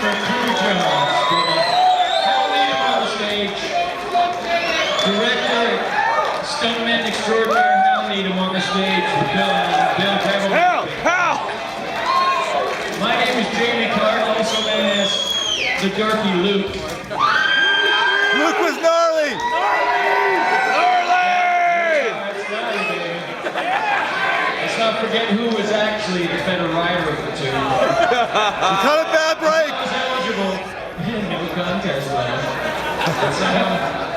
for Crew Jones. Needham on the stage. Director, stuntman extraordinaire Hal Needham on the stage with Bill and Bill Gravel. Hal! My name is Jamie Clarke, also known as the Darky Luke. Luke was gnarly! Let's not forget who was actually the better rider of the two. You cut a bad break! I was eligible in no contest last. Somehow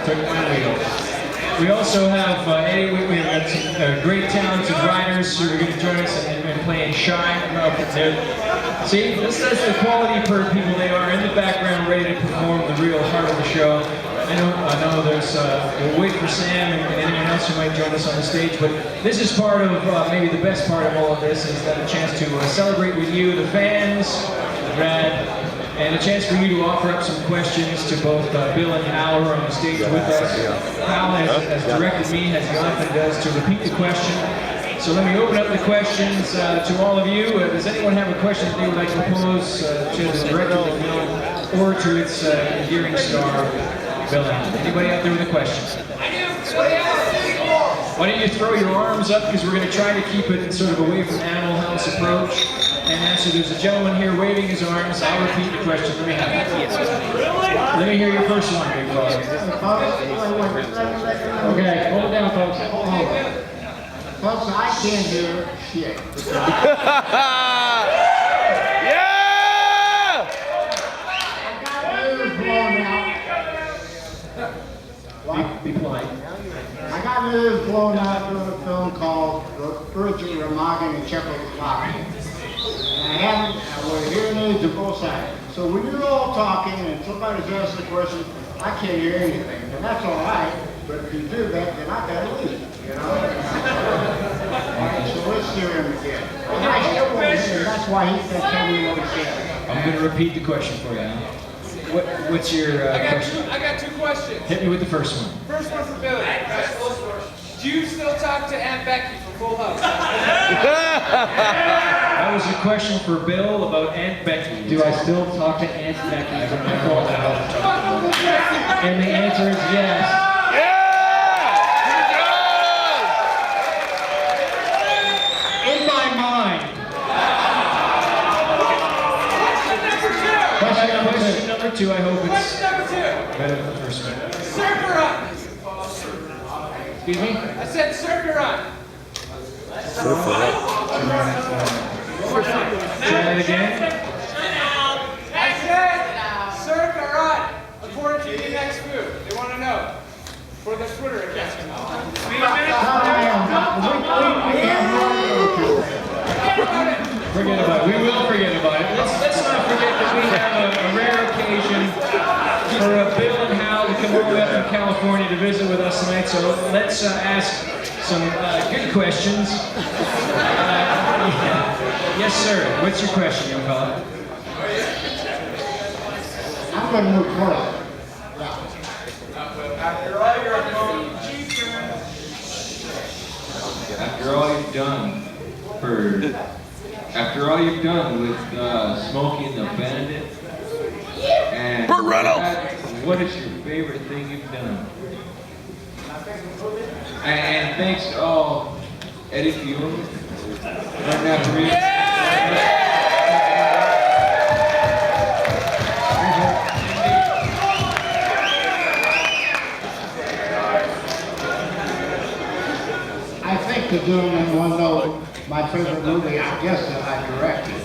took my wheel. We also have Eddie, we have some great talented riders who are going to join us and playing Shine. See, this is the quality per people they are in the background, ready to perform the real heart of the show. I know there's, we'll wait for Sam and anyone else who might join us on the stage, but this is part of, maybe the best part of all of this is that a chance to celebrate with you, the fans, RAD, and a chance for you to offer up some questions to both Bill and Hal who are on the stage with us. Hal has directed me, as he often does, to repeat the question. So let me open up the questions to all of you. Does anyone have a question that they would like to pose to the director of the film or to its endearing star, Bill Allen? Anybody out there with a question? Why don't you throw your arms up, because we're going to try to keep it sort of away from Animal House approach. And answer. There's a gentleman here waving his arms. I'll repeat the question. Let me have it. Let me hear your first one, big boy. Okay, hold it down, folks. Folks, I can't hear shit. Yeah! I got ears blown out. What? Be polite. I got ears blown out doing a film called Virgin Remagen in Czechoslovakia. And we're hearing aids on both sides. So when you're all talking and somebody's asking a question, I can't hear anything. And that's all right, but if you do that, then I gotta leave, you know? All right, so let's hear him again. And I still won't hear, that's why he can't tell me what he said. I'm going to repeat the question for you. What's your question? I got two questions. Hit me with the first one. First one for Billy. Do you still talk to Aunt Becky from Full House? That was a question for Bill about Aunt Becky. Do I still talk to Aunt Becky? And the answer is yes. In my mind. Question number two. I hope it's Question number two. better than the first one. Circle run. Excuse me? I said circle run. Try that again. I said circle run. According to BMX food. They want to know. For the Twitter account. Forget about it. We will forget about it. Let's not forget that we have a rare occasion for Bill and Hal to come all the way up from California to visit with us tonight. So let's ask some good questions. Yes, sir. What's your question, young fella? I'm gonna move forward. After all your After all you've done with Smokey and the Bandit, and what is your favorite thing you've done? And thanks to Eddie Fuel. I think the gentleman will know my favorite movie, I guess, that I directed.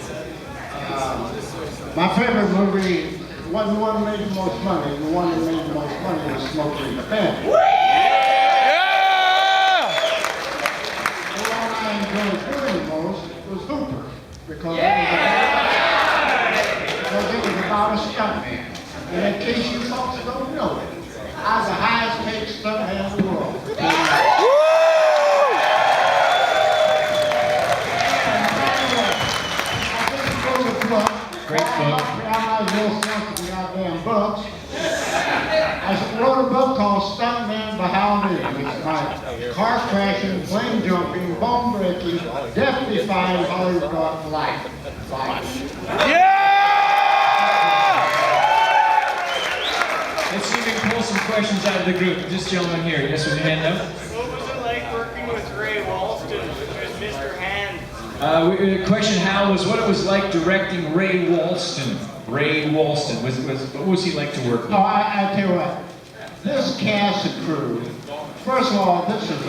My favorite movie wasn't the one that made the most money. The one that made the most money was Smokey and the Bandit. The one I enjoyed doing the most was Hooper, because it was about a stuntman. And in case you folks don't know it, I was the highest paid stuntman in the world. Great book. I'm not real sense of the goddamn books. I wrote a book called Stuntman Behind Me. It's my car crashing, plane jumping, bone breaking, death-defying Hollywood life. Yeah! questions out of the group. This gentleman here, yes, with your hand up. What was it like working with Ray Walston, which was Mr. Hand? The question, Hal, was what it was like directing Ray Walston. Ray Walston, what was he like to work with? Oh, I tell you what, this cast and crew, first of all, this is what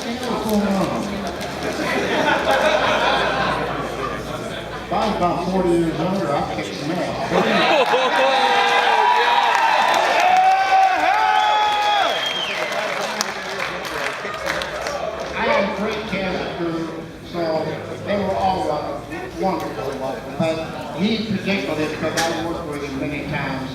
the hell is going on? If I was about 40 years younger, I'd kick some ass. I had a great cast and crew, so they were all wonderful. But he particularly, because I worked with him many times,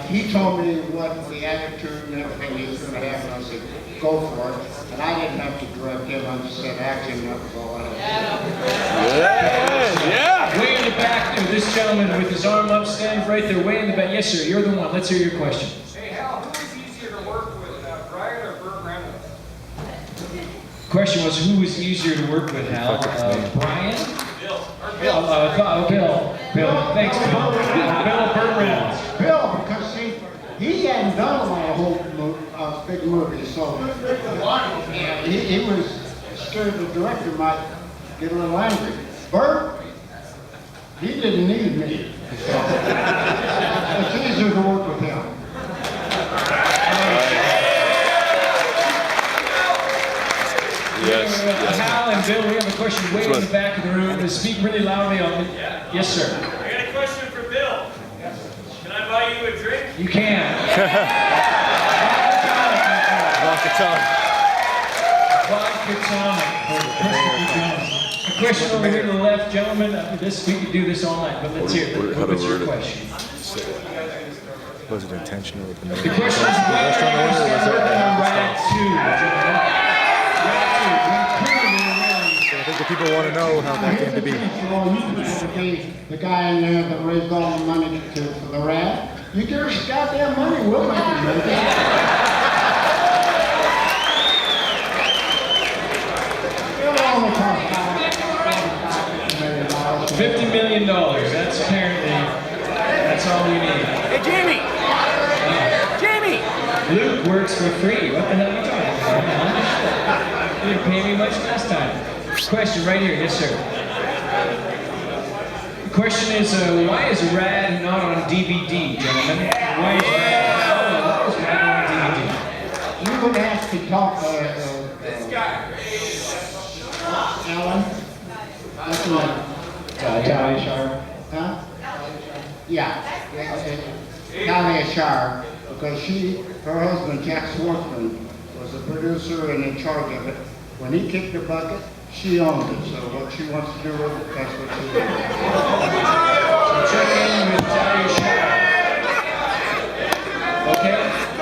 he told me what the attitude and everything he was going to have, and I said, go for it. And I didn't have to direct him, I just said action, that was all I had. Yeah. Way in the back, this gentleman with his arm up, standing right there, way in the back. Yes, sir, you're the one. Let's hear your question. Hey, Hal, who was easier to work with, Brian or Burt Reynolds? Question was, who was easier to work with, Hal? Brian? Bill. Bill. Bill. Thanks, Bill. Bill or Burt Reynolds? Bill, because see, he hadn't done a lot of big movies, so yeah, he was scared the director might get a little angry. Burt, he didn't need me. So it's easier to work with him. Yes. Hal and Bill, we have a question way in the back of the room. Speak really loudly on it. Yes, sir. I got a question for Bill. Can I buy you a drink? You can. Vodka tonic. Vodka tonic for Christopher Jones. A question over here to the left, gentlemen. We could do this all night, but let's hear it. What's your question? Was it intentional? The question is whether you start working on RAD 2. I think the people want to know how that came to be. Well, you used to be the guy in there that raised all the money for the RAD. You give us goddamn money, we'll make it movie. It'll only cost $50 million. That's apparently, that's all we need. Hey, Jamie! Jamie! Luke works for free. What the hell are you talking about? You didn't pay me much last time. Question right here. Yes, sir. The question is, why is RAD not on DVD, gentlemen? Why is RAD not on DVD? You would have to talk to This guy. Alan. That's right. Talia Shire. Huh? Yeah. Talia Shire, because her husband, Jack Swartzman, was a producer and in charge of it. When he kicked the bucket, she owned it. So what she wants to do with it, that's what she does. So check in with Talia Shire. Okay.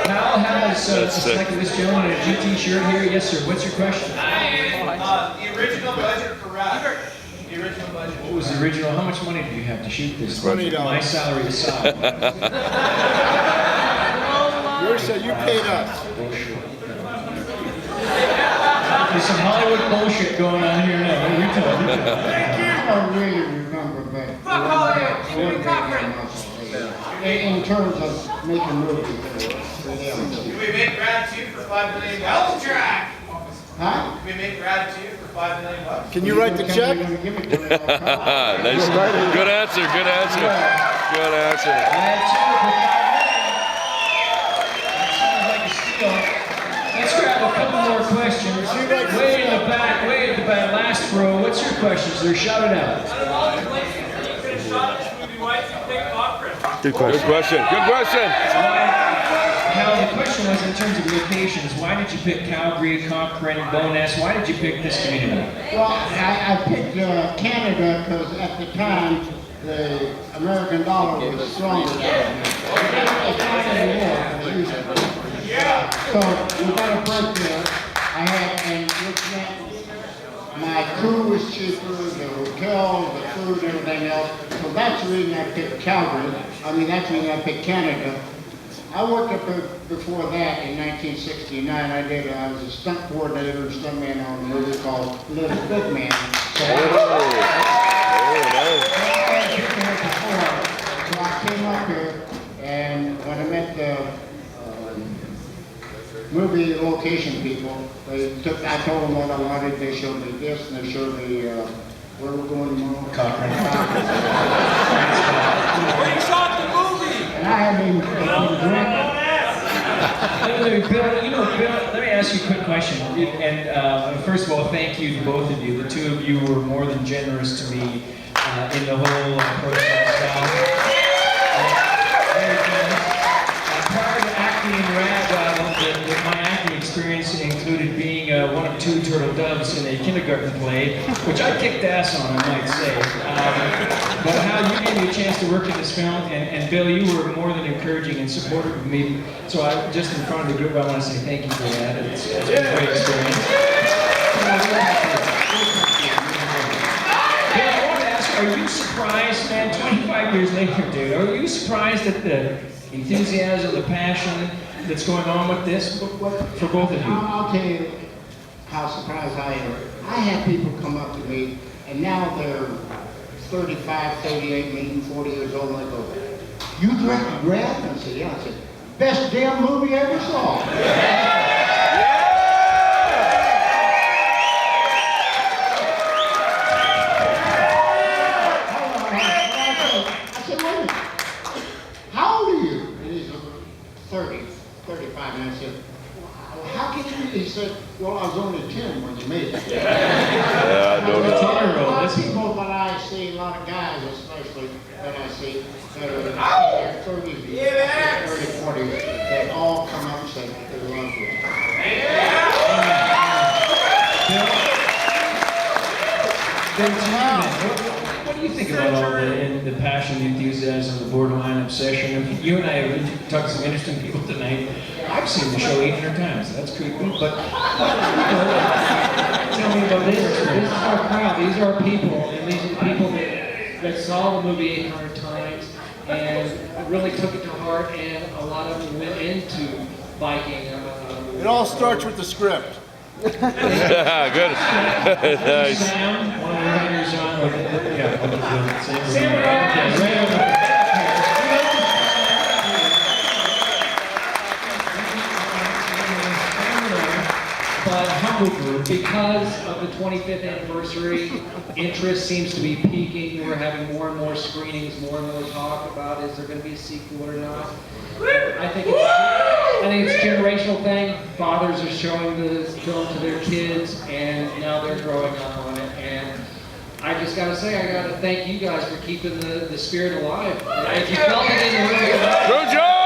Hal has just like this gentleman in a GT shirt here. Yes, sir. What's your question? The original budget for RAD. The original budget. What was the original? How much money did you have to shoot this? $20. My salary aside. You paid us. There's some Hollywood bullshit going on here now. You tell me. I don't really remember, but in terms of making movies. We make RAD 2 for $5 million. Health track! Huh? We make RAD 2 for $5 million. Can you write the check? Nice. Good answer. Good answer. Good answer. Let's grab a couple more questions. Way in the back, last row. What's your questions? They're shouted out. Good question. Good question. Good question. Now, the question was in terms of locations. Why did you pick Calgary, Cochrane, Bowness? Why did you pick this community? Well, I picked Canada because at the time the American dollar was stronger. So we got a break there. I had, and which meant my crew was cheaper, the hotel, the food, everything else. So that's the reason I picked Calgary. That's the reason I picked Canada. I worked up before that in 1969. I was a stunt coordinator and stuntman on a movie called Little Big Man. So I came up here movie location people. They took, I told them what I wanted, they showed me this, and they showed me, where we're going tomorrow. Cochrane. Where you shot the movie? And I haven't even directed. Bill, let me ask you a quick question. And first of all, thank you to both of you. The two of you were more than generous to me in the whole protest style. Very generous. Prior to acting in RAD, my acting experience included being one of two turtle doves in a kindergarten play, which I kicked ass on, I might say. But Hal, you gave me a chance to work in this film, and Bill, you were more than encouraging and supportive of me. So just in front of the group, I want to say thank you for that. It's been a great experience. Bill, I want to ask, are you surprised, man, 25 years later, dude, are you surprised at the enthusiasm, the passion that's going on with this for both of you? I'll tell you how surprised I am. I had people come up to me, and now they're 35, 38, maybe 40 years old, and they go, "You directed RAD?" I said, "Yeah." I said, "Best damn movie I ever saw." I said, "Wait a minute, how old are you?" And he said, 30, 35, and I said, "Well, how can you?" He said, "Well, I was only 10 when you made it." Yeah, I don't know. A lot of people that I see, a lot of guys especially, that I see, that are in their 30s, 30, 40s, that all come up and say they love you. What do you think about all the passion, the enthusiasm, the borderline obsession? I mean, you and I have talked to some interesting people tonight. I've seen the show 800 times. That's creepy, but tell me about this. This is our crowd. These are our people, and these are the people that saw the movie 800 times and really took it to heart. And a lot of them went into biking. It all starts with the script. Yeah, good. Nice. Sam, one of the writers on. Sam, right over there. But humble group, because of the 25th anniversary, interest seems to be peaking. We're having more and more screenings, more and more talk about is there going to be a sequel or not. I think it's a generational thing. Fathers are showing the film to their kids, and now they're growing up on it. And I just got to say, I got to thank you guys for keeping the spirit alive. If you felt it in the room, Good job!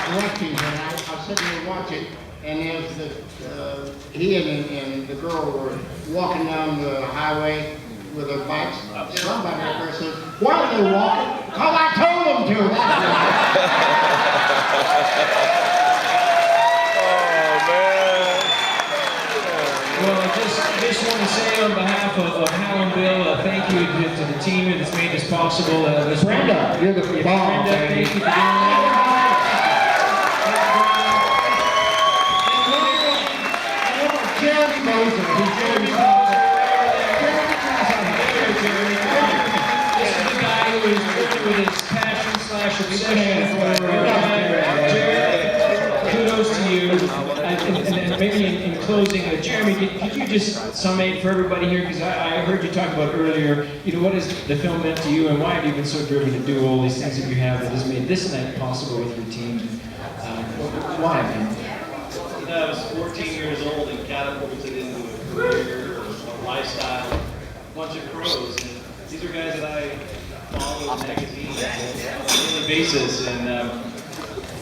Directing, and I was sitting there watching, and as he and the girl were walking down the highway with their bikes, somebody up there said, "Why are they walking?" "Because I told them to." Oh, man. Well, I just want to say on behalf of Hal and Bill, thank you to the team that's made this possible. Brenda, you're the bomb. Brenda, thank you for doing that. Jeremy knows it. Jeremy This is the guy who is working with his passion/obsession for Jared. Kudos to you. And maybe in closing, Jeremy, could you just summate for everybody here? Because I heard you talk about earlier, what has the film meant to you, and why have you been so driven to do all these things that you have that has made this night possible with your team? Why, man? I was 14 years old and catapulted into a career, a lifestyle, a bunch of pros. And these are guys that I follow in magazines on a daily basis. And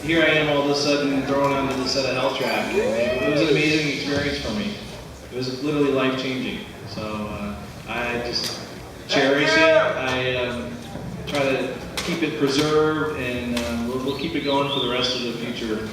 here I am all of a sudden thrown onto the set of Hell Track. It was an amazing experience for me. It was literally life-changing. So I just cherish it. I try to keep it preserved, and we'll keep it going for the rest of the future.